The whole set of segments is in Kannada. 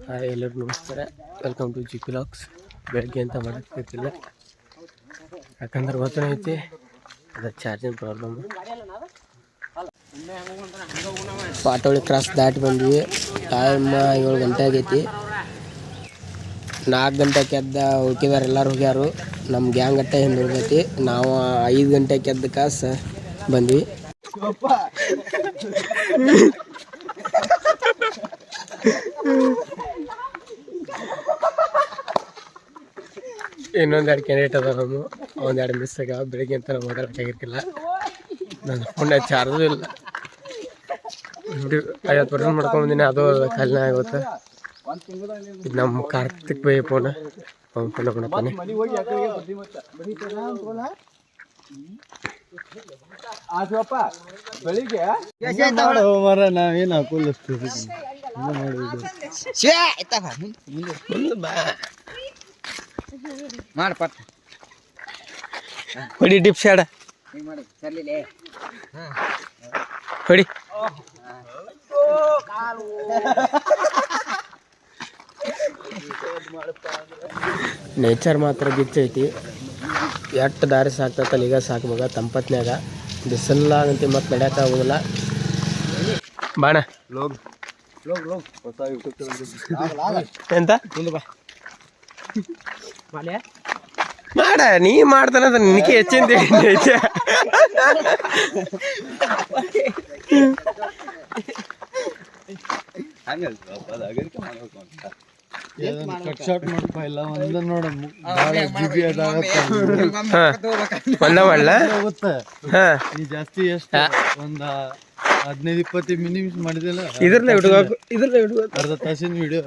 ಹಾಯ್ ಎಲ್ಲರಿಗೂ ನಮಸ್ಕಾರ. Welcome to G vlogs. ಬೆಳಗ್ಗೆ ಅಂತ ಮಾಡೋಕ್ಕಾಗ್ತಿಲ್ಲ, ಯಾಕಂದ್ರೆ ಗೊತ್ತನೇ ಐತಿ ಅದರ ಚಾರ್ಜಿಂಗ್ ಪ್ರಾಬ್ಲಮ್. ಪಾಟೋಳಿ ಕ್ರಾಸ್ ದಾಟಿ ಬಂದ್ವಿ. ಟೈಮ್ 7 ಗಂಟೆ ಆಗೈತಿ. 4 ಗಂಟೆಗೆ ಎದ್ದ ಹುಡುಕಿದಾರೆ, ಎಲ್ಲರೂ ಹೋಗ್ಯಾರು. ನಮ್ಮ ಗ್ಯಾಂಗ್ ಅಟ್ಟೆ ಹಿಂದೆ ಉಳಿದೈತಿ. ನಾವು 5 ಗಂಟೆಗೆ ಎದ್ದ ಕಾಸ ಬಂದ್ವಿ. ಇನ್ನೊಂದೆರಡು ಕ್ಯಾಂಡಿಡೇಟ್ ಅದ. ನಮ್ಮ ಒಂದೆರಡು ಮಿಸ್ ಆಗ್ಯಾವ. ಬೆಳಿಗ್ಗೆ ಅಂತ ನಾವು ಮಾತಾಡೋಕ್ಕಾಗಿರ್ತಿಲ್ಲ. ನನ್ನ ಫೋನ್ ಚಾರ್ಜು ಇಲ್ಲ. 50% ಮಾಡ್ಕೊಂಬಂದಿನಿ, ಅದು ಖಾಲಿನ ಆಗುತ್ತೆ. ಇದು ನಮ್ಮ ಕಾರ್ತಿಕ್ ಬೈ ಫೋನ್, ಅವ್ನು ಫೋನ್ ಕೊಡ್ತಾನೆ. ಬೆಳಿಗ್ಗೆ ನಾವೇನು ಹಾಕೊಳ್ಳಿಸ್ತೀವಿ. ಹೊಡಿ ಡಿಪ್ ಶಾಡ ಹೊಡಿ. ನೇಚರ್ ಮಾತ್ರ ಗಿಚ್ಚೈತಿ. ಎಷ್ಟು ದಾರಿ ಸಾಕ್ತೈತಲ್ಲ, ಈಗ ಸಾಕು ಮಗ. ತಂಪತ್ನ್ಯಾಗ ಬಿಸಿಲಾಗಂತಿ ಮತ್ತೆ ನಡೆಯೋಕೆ ಆಗೋದಿಲ್ಲ. ಬಾಣ ಎಂತ ಮಾಡ ನೀ ಮಾಡ್ತಾನದ ನಿನಗೆ ಹೆಚ್ಚಿಂದ ಜಾಸ್ತಿ ಎಷ್ಟು ಒಂದ 15-20 ಮಿನಿಟ್ಸ್ ಮಾಡಿದಲ್ಲ, ಇದ್ರಲ್ಲೇ ಅರ್ಧ ತಾಸಿನ ವಿಡಿಯೋ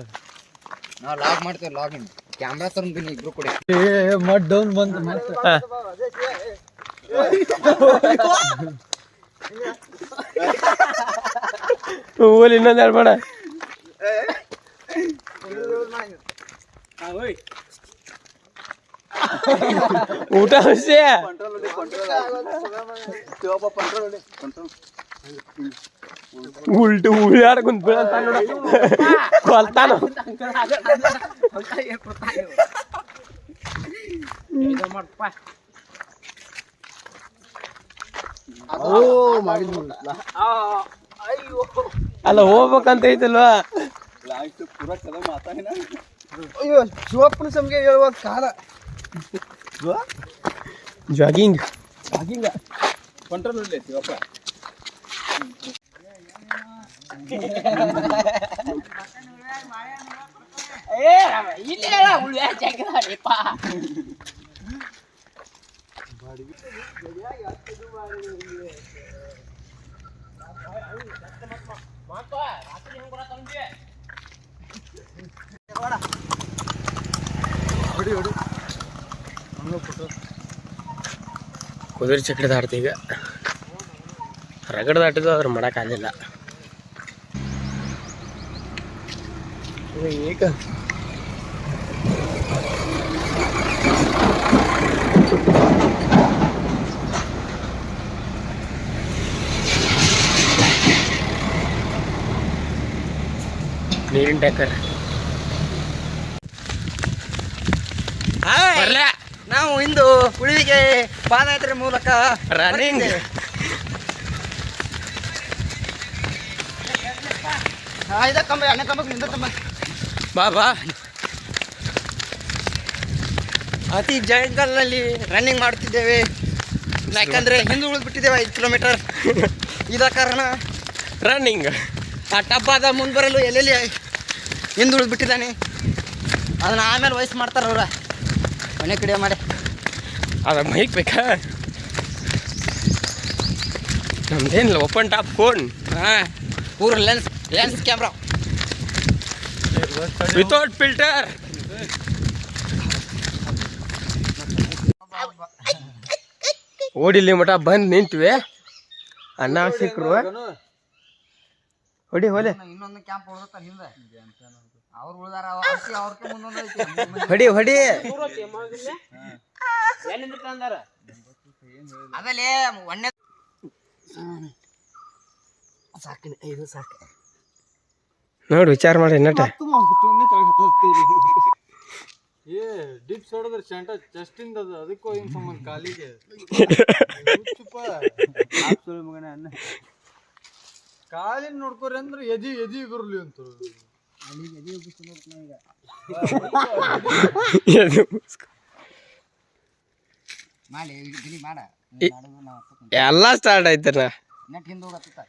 ನಾವು ಲಾಗ್ ಮಾಡ್ತೇವೆ. ಲಾಗಿನ್ ಕ್ಯಾಮ್ರಾ ತಂದಿನಿ ಇಬ್ರು ಕೂಡ. ಮಡ್ ಡೌನ್ ಬಂತ ಓಲಿ ಇನ್ನೊಂದು ಹೇಳ್ಬೇಡ. ಊಟ ವಿಷಯ ಉಲ್ಟು ಉಳ್ಳಾಡ್ಕೊಂಡ್ ಬೀಳಂತ ನೋಡ, ಕೊಲ್ತಾನ. ಅಲ್ಲ ಹೋಗ್ಬೇಕಂತ ಐತಲ್ವಾ. ಅಯ್ಯೋ ಶಿವಪ್ಪನ ಸಮ್ಗೆ ಹೇಳುವ ಕಾಲ ಜಾಗಿಂಗ್ ಕಂಟ್ರೋಲ್ ಶಿವಪ್ಪ. ಕುದುರೆ ಚಕ್ರ ದಾಟ್ತಿ. ಈಗ ರಗಡ ದಾಟಿದ್ದು ಅದ್ರ ಮಾಡೋಕ್ಕಾಗಲಿಲ್ಲ. ಈಗ ನೀರಿನ ಟ್ಯಾಂಕರ್. ನಾವು ಇಂದು ಉಳಿವಿಗೆ ಪಾದಯಾತ್ರೆ ಮೂಲಕ ರನ್ನಿಂಗ್. ಬಾ ಬಾ. ಅತಿ ಜಂಗಲ್ನಲ್ಲಿ ರನ್ನಿಂಗ್ ಮಾಡುತ್ತಿದ್ದೇವೆ. ಯಾಕಂದ್ರೆ ಹಿಂದೆ ಉಳಿದ್ಬಿಟ್ಟಿದ್ದೇವೆ 5 ಕಿಲೋಮೀಟರ್. ಇದ ಕಾರಣ ರನ್ನಿಂಗ್. ಆ ಟಬ್ಬಾದ ಮುಂದೆ ಬರಲು ಎಲ್ಲೆಲ್ಲಿ ಹಿಂದೆ ಉಳಿದ್ಬಿಟ್ಟಿದ್ದಾನೆ. ಅದನ್ನ ಆಮೇಲೆ ವಯಸ್ಸು ಮಾಡ್ತಾರ ಅವ್ರ ಮನೆ ಕಡೆ ಮಾಡಿ. ಅದ ಮೈಕ್ ಬೇಕಾ? ನಮ್ದೇನಿಲ್ಲ, ಓಪನ್ ಟಾಪ್ ಫೋನ್. ಪೂರ ಲೆನ್ಸ್ ಕ್ಯಾಮ್ರಾ ವಿತೌಟ್ ಫಿಲ್ಟರ್. ಓಡಿಲಿ ಮಠ ಬಂದು ನಿಂತ್ವಿ. ಅಣ್ಣ ಸಿಕ್ಕರು. ಹೊಡಿ ಹೊಲೆ ಇನ್ನೊಂದು ಕ್ಯಾಂಪ್ ಉಳ್ದತ್ತ ಹಿಂದೆ. ಅವ್ರು ಉಳ್ದಾರ ಹೊಡಿ ಹೊಡಿ. ಅದಲ್ಲೇ ಒಣ್ಣೆ ಸಾಕಿನ 5 ಸಾಕು. ನೋಡಿ ವಿಚಾರ ಮಾಡಿ ನಟ ಏ ಡಿಪ್ಸ್ ಹೊಡೆದ್ರೆ ಶಂಟ ಚೆಸ್ಟಿಂದ ಅದು ಅದಕ್ಕೂ ಹಿಂಗ್ ಸಂಬಂಧ ಕಾಲಿಗೆ ಕಾಲಿನ ನೋಡ್ಕೋರಿ ಅಂದ್ರೆ ಎದಿ ಬರಲಿ ಅಂತ ಎಲ್ಲ ಸ್ಟಾರ್ಟ್ ಆಯ್ತಣ್ಣ ನೆಟ್ ಹಿಂದೆ ಹೋಗತ್ತ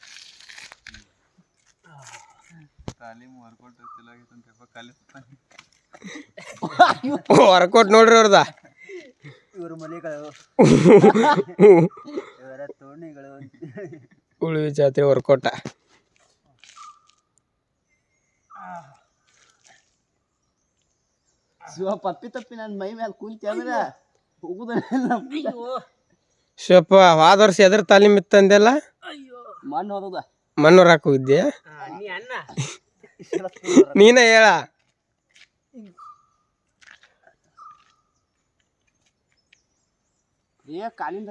ವರ್ಕೌಟ್ ನೋಡ್ರಿ ಅವ್ರದ ಇವ್ರ ಮನೆಗಳು ಇವರ ತೋಣಿಗಳು ಉಳಿವಿ ಜಾತ್ರೆ ವರ್ಕೌಟ ಪಪ್ಪಿ ತಪ್ಪಿ ನನ್ನ ಮೈ ಮೇಲೆ ಕುಂತಿ ಅಂದ್ರೆ ಹೋಗುದಿಲ್ಲ ಶಿವಪ್ಪ ಹೋದ ವರ್ಷ ಎದ್ರ ತಾಲೀಮ್ ಇತ್ತಂದೆಲ್ಲ ಮಣ್ಣು ಹೋದ ಮಣ್ಣೂರ್ ಹಾಕಿ ಹೋಗಿದ್ದೆ ನೀನ ಹೇಳ ಏ ಕಾಲಿಂದ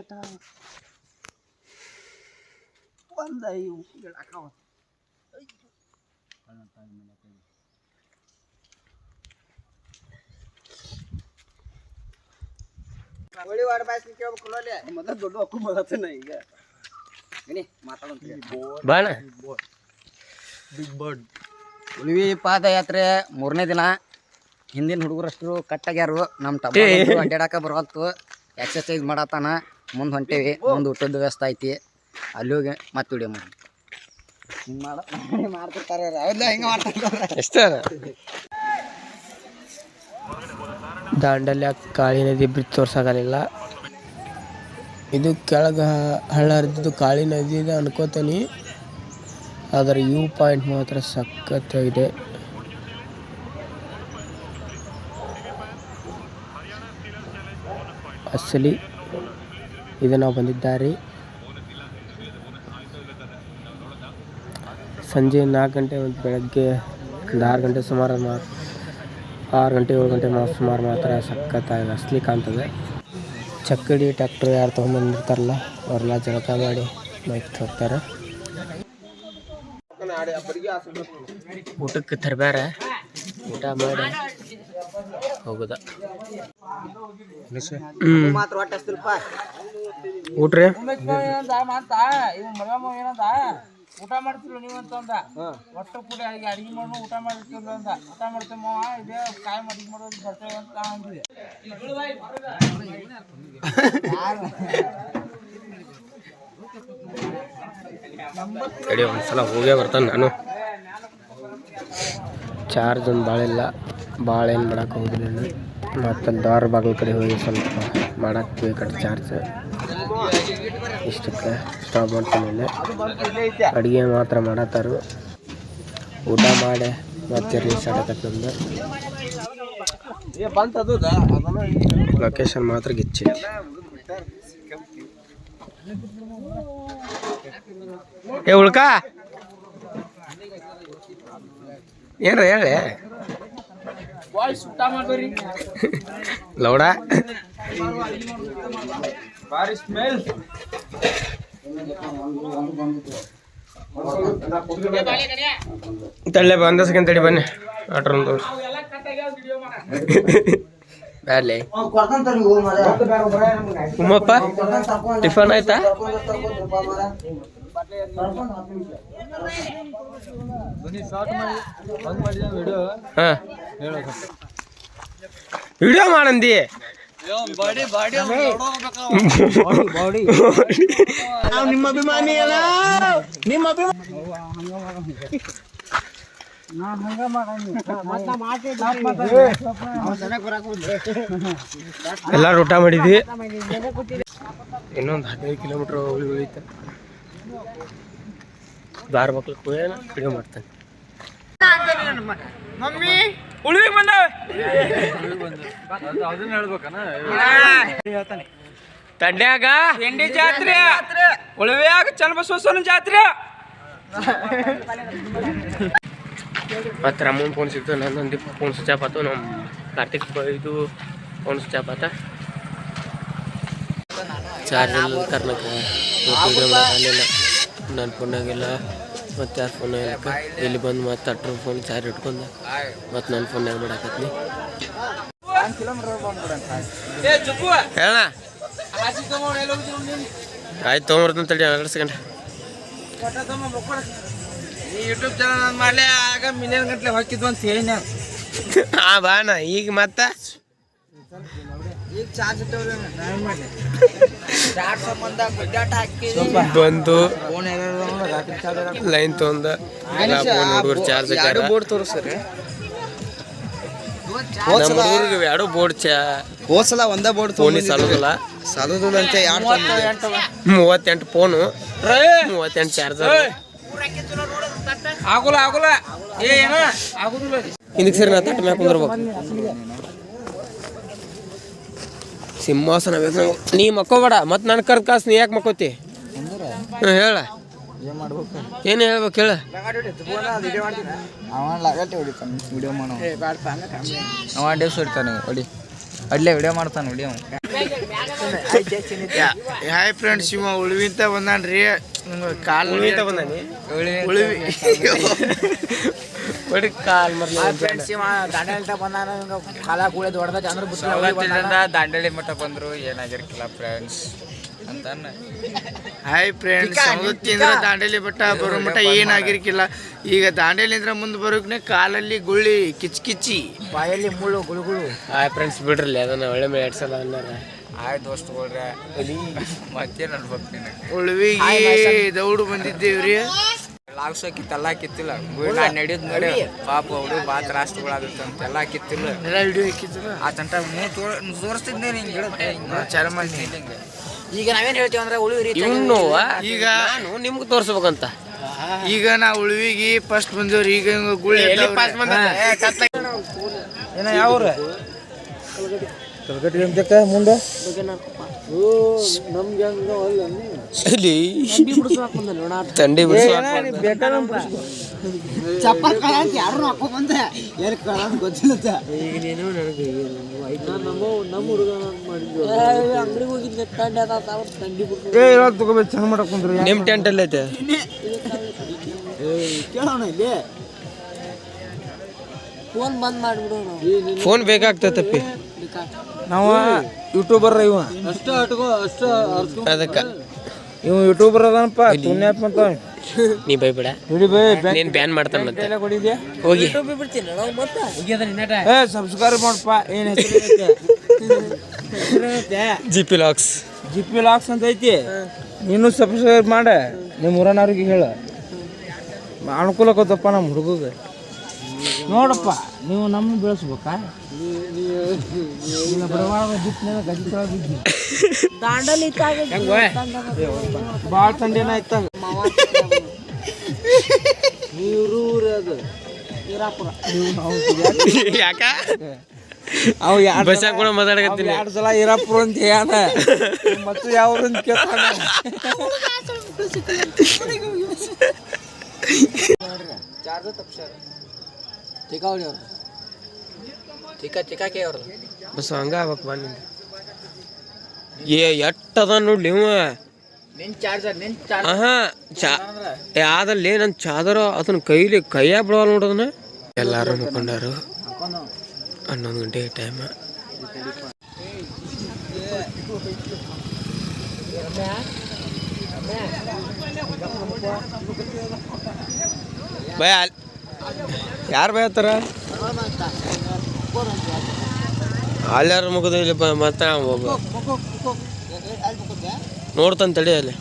ಒಂದ ಹೇಳಾಕವ ಒಳ್ಳೆ ವಾರ ಬಾಯ್ಸಿ ಕೇಳ್ಬೇಕು ಮೊದಲು ದೊಡ್ಡ ಹಕ್ಕು ಬರತ್ತನ ಈಗ ಏನಿ ಮಾತಾಡೋಣ ಬಾಣ ಬಿಗ್ ಬರ್ಡ್ ಉಳಿವಿ ಪಾದಯಾತ್ರೆ 3ನೇ ದಿನ ಹಿಂದಿನ ಹುಡುಗರಷ್ಟು ಕಟ್ಟಾಗ್ಯಾರು ನಮ್ಮ ಟಬ್ಬ ಅಡ್ಡಾಡಕ ಬರವಲ್ತು ಎಕ್ಸರ್ಸೈಸ್ ಮಾಡತ್ತಾನ ಮುಂದೆ ಹೊಂಟೇವಿ ಮುಂದೆ ಊಟದ ವ್ಯವಸ್ಥೆ ಐತಿ ಅಲ್ಲಿ ಹೋಗಿ ಮತ್ತೆ ವಿಡಿಯೋ ಮಾಡಿ ಹಿಂಗೆ ಮಾಡ್ತಿರ್ತಾರೆ ಅವ್ರಲ್ಲ ಹಿಂಗೆ ಮಾಡ್ತಿರ್ತಾರೆ ಎಷ್ಟ ದಾಂಡಲ್ಯ ಕಾಳಿ ನದಿ ಬ್ರಿಡ್ಜ್ ತೋರ್ಸಾಗಲಿಲ್ಲ ಇದು ಕೆಳಗೆ ಹಳ್ಳ ಹರಿದಿದ್ದು ಕಾಳಿ ನದಿ ಇದೆ ಅನ್ಕೋತೀನಿ ಅದರ ವ್ಯೂ ಪಾಯಿಂಟ್ ಮಾತ್ರ ಸಖತ್ತಾಗಿದೆ ಅಸಲಿ ಇದು ನಾವು ಬಂದಿದ್ದಾರೆ ಸಂಜೆ 4 ಗಂಟೆ ಮತ್ತು ಬೆಳಗ್ಗೆ ಒಂದು 6 ಗಂಟೆ ಸುಮಾರು 6 ಗಂಟೆ 7 ಗಂಟೆ ಸುಮಾರು ಮಾತ್ರ ಸಖತ್ತಾಗಿ ಅಸಲಿ ಕಾಣ್ತದೆ ಚಕ್ಕಡಿ ಟ್ಯಾಕ್ಟ್ರ್ ಯಾರು ತೊಗೊಂಬಂದಿರ್ತಾರಲ್ಲ ಅವ್ರೆಲ್ಲ ಜಳಕ ಮಾಡಿ ಮೈಕ್ ಹೋಗ್ತಾರೆ ಊಟಕ್ಕೆ ತರಬೇಡ ಊಟ ಮಾಡಿ ಹೋಗುದ ಮಾತ್ರ ಒಟ್ಟು ಅಷ್ಟಲ್ಪ ಊಟ್ರಿ ಊಟ ಮಾಡ್ತಿಲ್ಲ ನೀವು ಅಂತಂದ ಒಟ್ಟು ಕೂಡ ಅಡಿಗೆ ಮಾಡೋ ಊಟ ಮಾಡ್ತಿಲ್ಲ ಅಂತ ಊಟ ಮಾಡ್ತೇವೆ ಮಾವ ಇದೇ ಕಾಯಿ ಅಡಿಗೆ ಮಾಡೋದು ಬರ್ತೇವೆ ಅಂತ ಅಂದಿದೆ ಕಡೆ ಒಂದ್ಸಲ ಹೋಗೇ ಬರ್ತಾನೆ ನಾನು ಚಾರ್ಜ್ ಒಂದು ಭಾಳ ಇಲ್ಲ ಭಾಳ ಏನು ಮಾಡಕ್ಕೆ ಹೋಗಿಲ್ಲ ನಾನು ಮತ್ತು ದಾರ ಬಾಗಿಲು ಕಡೆ ಹೋಗಿ ಸ್ವಲ್ಪ ಮಾಡಕ್ಕೆ ಬೇಕಾದ ಚಾರ್ಜ್ ಇಷ್ಟಕ್ಕೆ ಸ್ಟಾಪ್ ಮಾಡ್ತಾನೆ ಅಡುಗೆ ಮಾತ್ರ ಮಾಡತ್ತಾರು ಊಟ ಮಾಡಿ ಮತ್ತೆ ರೀಚ್ ಆಗತ್ತೆ ನಮ್ದು ಲೊಕೇಶನ್ ಮಾತ್ರ ಗಿಚ್ಚೈತಿ ಏ ಉಳ್ಕ ಏನ್ರ ಹೇಳಿ ಊಟ ಮಾಡ್ಬರಿ ಲೌಡ ಭಾರಿ ಸ್ಮೆಲ್ ತಳ್ಳೆ ಬಂದ ಸೆಕೆಂಡ್ ತಡಿ ಬನ್ನಿ ಆಟ್ರೊಂದು ಬ್ಯಾಡ್ಲೆ ಉಮ್ಮಪ್ಪ ಟಿಫನ್ ಆಯ್ತಾ ಹಾಂ ವಿಡಿಯೋ ಮಾಡಂದಿ ನಿಮ್ಮ ಅಭಿಮಾನಿ ಅಲ್ಲ ನಿಮ್ಮ ಎಲ್ಲರೂ ಊಟ ಮಾಡಿದ್ವಿ ಇನ್ನೊಂದು 15 ಕಿಲೋಮೀಟ್ರ್ ಉಳಿತ ದಾರ ಮಕ್ಳಿಗೆ ಹೋಗೋಣ ವಿಡಿಯೋ ಮಾಡ್ತಾನೆ ಮಮ್ಮಿ ಉಳಿವಿ ಬಂದಾವೆ ಅದನ್ನ ಹೇಳ್ಬೇಕನ ತಂಡ್ಯಾಗ ಎಂಡಿ ಜಾತ್ರೆ ಉಳಿವ್ಯಾಗ ಚನ್ನಬಸವೇಶ್ವರನ ಜಾತ್ರೆ ಮತ್ತು ರಮ್ಮನ ಫೋನ್ ಸಿಗ್ತದೆ ನನ್ನೊಂದು ಫೋನ್ ಸ್ವಿಚ್ ಆಫ್ ಆಯ್ತು ನಮ್ಮ ಕಾರ್ತಿಕ್ ಇದು ಫೋನ್ ಸ್ವಿಚ್ ಆಫ್ ಆತ ಚಾರ್ಜ್ ಕರ್ನಾಟಕ ವಿಡಿಯೋ ಮಾಡಲಿಲ್ಲ ನನ್ನ ಫೋನ್ನಾಗೆಲ್ಲ ಮತ್ತು ಯಾರು ಫೋನ್ ಇಲ್ಲಿ ಬಂದು ಮತ್ತೆ ಅಟ್ರ ಫೋನ್ ಚಾರ್ಜ್ ಇಟ್ಕೊಂಡು ಮತ್ತು ನನ್ನ ಫೋನ್ಯಾಗ ಮಾಡಾಕತ್ನಿ ಹೇಳ ಆಯ್ತು ತೊಗೊಂಬರ್ತೀನಿ ತಡಿ 2 ಸೆಕೆಂಡ್ ಯೂಟ್ಯೂಬ್ ಚಾನಲ್ ಮಾಡಲಿ ಆಗ ಮಿಲಿಯನ್ ಗಂಟ್ಲೆ ಹಾಕಿದ್ವು ಅಂತ ಹೇಳಿ ನಾನು ಬಾಣ ಈಗ ಮತ್ತೆ ಈಗ ಚಾರ್ಜ್ ಇಟ್ಟವ್ರಿ ನಾನು ಮಾಡಿ ಚಾರ್ಜ್ ಸಂಬಂಧ ಗುಡ್ಡಾಟ ಹಾಕಿ ಬಂದು ಫೋನ್ ರಾತ್ರಿ ಚಾರ್ಜ್ ಲೈನ್ ತೊಗೊಂಡ ಫೋನ್ ಹುಡುಗರು ಚಾರ್ಜ್ ಹಾಕ್ಯಾರ ಬೋರ್ಡ್ ತೋರಿಸ್ರಿ ನಮ್ಮ ಹುಡುಗರಿಗೆ 2 ಬೋರ್ಡ್ ಹೋದ್ಸಲ ಒಂದೇ ಬೋರ್ಡ್ ಫೋನಿ ಸಾಲೋದಿಲ್ಲ ಸಾಲೋದಿಲ್ಲಂತೆ 38 ಫೋನು 38 ಚಾರ್ಜರ್ ಆಗುಲ್ಲ ಏನ ಆಗುದಿಲ್ಲ ಹಿಂದಕ್ಕೆ ಸರಿ ನಾ ತಟ್ಟ ಮ್ಯಾಗ ಕುಂದಿರ್ಬೇಕು ಸಿಂಹಾಸನ ಬೇಕು ನೀ ಮಕ್ಕೋಬೇಡ ಮತ್ತು ನನ್ನ ಕರ್ದು ಕಾಸು ನೀ ಯಾಕೆ ಮಕ್ಕೋತಿ ಹೇಳ ಏನು ಹೇಳ್ಬೇಕು ಹೇಳ ವಿಡಿಯೋ ಮಾಡೋ ಅವ ಡೇಸ್ ಹೊಡಿತಾನೆ ಅಡ್ಲೇ ವಿಡಿಯೋ ಮಾಡ್ತಾನೆ ವಿಡಿಯೋ ಹಾಯ್ ಫ್ರೆಂಡ್ಸ್ ಇವ ಉಳಿವಿಂತ ಬಂದಾನ್ರಿ ಕಾಲು ಉಳಿತ ಬಂದಾನಿ ಉಳಿವಿ ಬಡಿ ಕಾಲ್ ಮರ್ಲಿ ಫ್ರೆಂಡ್ಸ್ ಇವ ದಾಂಡೇಲಿ ಬಂದಾನ ಕಾಲ ಕೂಳೆ ದೊಡ್ಡದ ಅಂದ್ರೆ ದಾಂಡೇಲಿ ಮಠ ಬಂದ್ರು ಏನಾಗಿರ್ಕಿಲ್ಲ ಫ್ರೆಂಡ್ಸ್ ಅಂತಾನ ಹಾಯ್ ಫ್ರೆಂಡ್ಸ್ ತಿಂದ್ರೆ ದಾಂಡೇಲಿ ಬೆಟ್ಟ ಬರೋ ಮಟ್ಟ ಏನಾಗಿರ್ಕಿಲ್ಲ ಈಗ ದಾಂಡೇಲಿಂದ್ರ ಮುಂದೆ ಬರೋಕ್ನೆ ಕಾಲಲ್ಲಿ ಗುಳ್ಳಿ ಕಿಚ್ಚಿ ಬಾಯಲ್ಲಿ ಮುಳ್ಳು ಗುಳುಗುಳು ಹಾಯ್ ಫ್ರೆಂಡ್ಸ್ ಬಿಡ್ರಲ್ಲ ಅದನ್ನ ಒಳ್ಳೆ ಮೇಲೆ 2 ಸಲ ಅನ್ನಾರ ಆಯ್ ದೋಸ್ತುಗಳ್ರೆ ಮತ್ತೇನು ಅನ್ಬೇಕು ನೀನು ಉಳ್ವಿಗೆ ದೌಡು ಬಂದಿದ್ದೇವ್ರಿ ಲಾಗ್ಸೋಕಿತ್ತು ಎಲ್ಲ ಕಿತ್ತಿಲ್ಲ ನಾನು ನಡೆಯೋದು ನೋಡಿ ಪಾಪ ಹುಡುಗ ಭಾಳ ತ್ರಾಸ್ಗಳಾಗುತ್ತೆ ಅಂತ ಎಲ್ಲ ಕಿತ್ತಿಲ್ಲ ಎಲ್ಲ ವಿಡಿಯೋ ಹಾಕಿದ್ರು ಆ ತಂಟ ತೋರಿಸ್ತಿದ್ದೆ ಹಿಂಗೆ ಹೇಳುತ್ತೆ ಚರ್ಮ ಹಿಂಗೆ ಈಗ ನಾವೇನ್ ಹೇಳ್ತೀವಿ ಅಂದ್ರೆ ಉಳಿವಿ ಇನ್ನು ಈಗ ನಾನು ನಿಮ್ಗೆ ತೋರಿಸ್ಬೇಕಂತ ಈಗ ನಾ ಉಳ್ವಿಗೆ ಫಸ್ಟ್ ಬಂದೇವ್ರಿ ಈಗ ಗುಳ್ಳಿ ಏನ ಯಾವ್ರ ಕಲ್ಗಟ್ಟಿ ಅಂತಕ್ಕ ಮುಂದೆ ನಮ್ಗೆ ಇಲ್ಲಿ ತಂಡಿ ಬಿಡಿಸುವ ಚಪ್ಪಲ್ ಯಾರು ಹಾಕೊಂಡ್ ಬಂದೆ ಏನ್ ಗೊತ್ತಿಲ್ಲ ಈಗ ನೀನು ನನಗೆ ನಮ್ಮ ಹುಡುಗ ಅಂಗಡಿಗೆ ಹೋಗಿದ್ದೆ ತಂಡಿ ತಗೋಬೇಕು ಚೆಂದ ಮಾಡಕ್ ಕುಂದ್ರಿ ನಿಮ್ಮ ಟೆಂಟ್ ಎಲ್ಲ ಐತೆ ಕೇಳೋಣ ಇಲ್ಲಿ ಫೋನ್ ಬಂದ್ ಮಾಡ್ಬಿಡು ಫೋನ್ ಬೇಕಾಗ್ತೈತಪ್ಪಿ ನಾವು ಯೂಟ್ಯೂಬರ್ ಇವ ಅದಕ್ಕೆ ಇವ ಯೂಟ್ಯೂಬರ್ ಅದನಪ್ಪ ತುನ್ಯಾಪ್ ಅಂತ ನೀ ಬೈಬೇಡ ಹಿಡಿ ಬೈ ನೀನು ಬ್ಯಾನ್ ಮಾಡ್ತಾನೆ ಮತ್ತೆ ಕೊಡಿದ್ಯಾ ಹೋಗಿ ಬಿಡ್ತೀನಿ ನಾವು ಮತ್ತೆ ಏ ಸಬ್ಸ್ಕ್ರೈಬ್ ಮಾಡಪ್ಪ ಏನ್ ಹೆಸರು GP ಲಾಕ್ಸ್ ಜಿಪಿ ಲಾಕ್ಸ್ ಅಂತ ಐತಿ ನೀನು ಸಬ್ಸ್ಕ್ರೈಬ್ ಮಾಡ ನಿಮ್ಮ ಊರನವ್ರಿಗೆ ಹೇಳ ಅನುಕೂಲಕ್ಕತ್ತಪ್ಪ ನಮ್ಮ ಹುಡುಗಗೆ ನೋಡಪ್ಪ ನೀವು ನಮ್ಮ ಬೆಳೆಸ್ಬೇಕಾ ದಾಂಡಲಿ ಭಾಳ ತಂಡೇನ ಆಯ್ತಂಗ ನೀರು ಅದು ಯಾಕ ಅವು ಬಸ್ಸಾಗ ಕೂಡ ಮಾತಾಡಕತ್ತೀನಿ 2 ಸಲ ಇರಾಪುರ ಅಂತ ಯಾನ ಮತ್ತು ಯಾವ ಅಂತ ಕೇಳ್ತಾನ ಚಾರ್ಜರ್ ತಪ್ಸಾರ ತಿಕಾವಳಿ ಅವ್ರು ತಿಕಾಕೆ ಅವ್ರು ಬಸ್ ಹಂಗ ಆಗ್ಬೇಕು ಬಾ ನಿಂದು ಎಟ್ಟದ ನೋಡ್ಲಿ ಇವ ನಿನ್ ಚಾರ್ಜರ್ ಯಾವ್ದಲ್ಲಿ ನನ್ನ ಚಾದರ ಅದನ್ನ ಕೈಯಾಗ ಬಿಡವಲ್ಲ ನೋಡೋದನ್ನ ಎಲ್ಲಾರು ಮುಖಂಡರು 11 ಗಂಟೆ ಟೈಮ್ ಭಯ ಯಾರು ಭಯ ಹತ್ತಾರ ಅಲ್ಲಾರ ಮುಖದ ಇಲ್ಲಿ ಮತ್ತೆ ನೋಡ್ತಾನೆ ತಡಿ ಅಲ್ಲಿ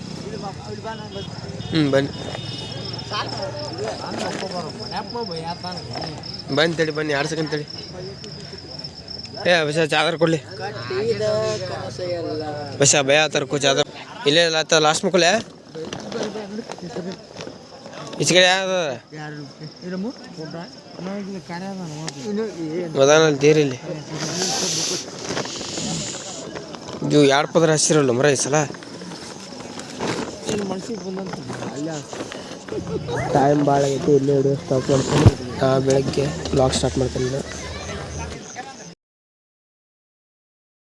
ಬನ್ನಿ ಬನ್ನಿ ತಡಿ ಬನ್ನಿ 2 ಸೆಕೆಂಡ್ ತಡಿ ಬಸ ಚಾದರ್ ಕೊಡ್ಲಿ ಬಸ ಭಯ ಆತರ ಕೋ ಚಾದರ್ ಇಲ್ಲೇ ಲಾಸ್ಟ್ ಮುಕ್ಕಲೆ ಈಚೆ ಕಡೆ ಯಾವ್ದು ಮದಾನಲ್ಲಿ ದೇರಿಲ್ಲಿ ಇದು 2 ಪದರ ಹಸಿರಲ್ಲ ಮರ ಈ ಸಲ ಟೈಮ್ ಭಾಳ ಆಗೈತಿ ಇಲ್ಲೇ ಹಿಡಿಯೋ ಸ್ಟಾಪ್ ಮಾಡ್ತೀನಿ ಬೆಳಗ್ಗೆ ಬ್ಲಾಗ್ ಸ್ಟಾರ್ಟ್ ಮಾಡ್ತೀನಿ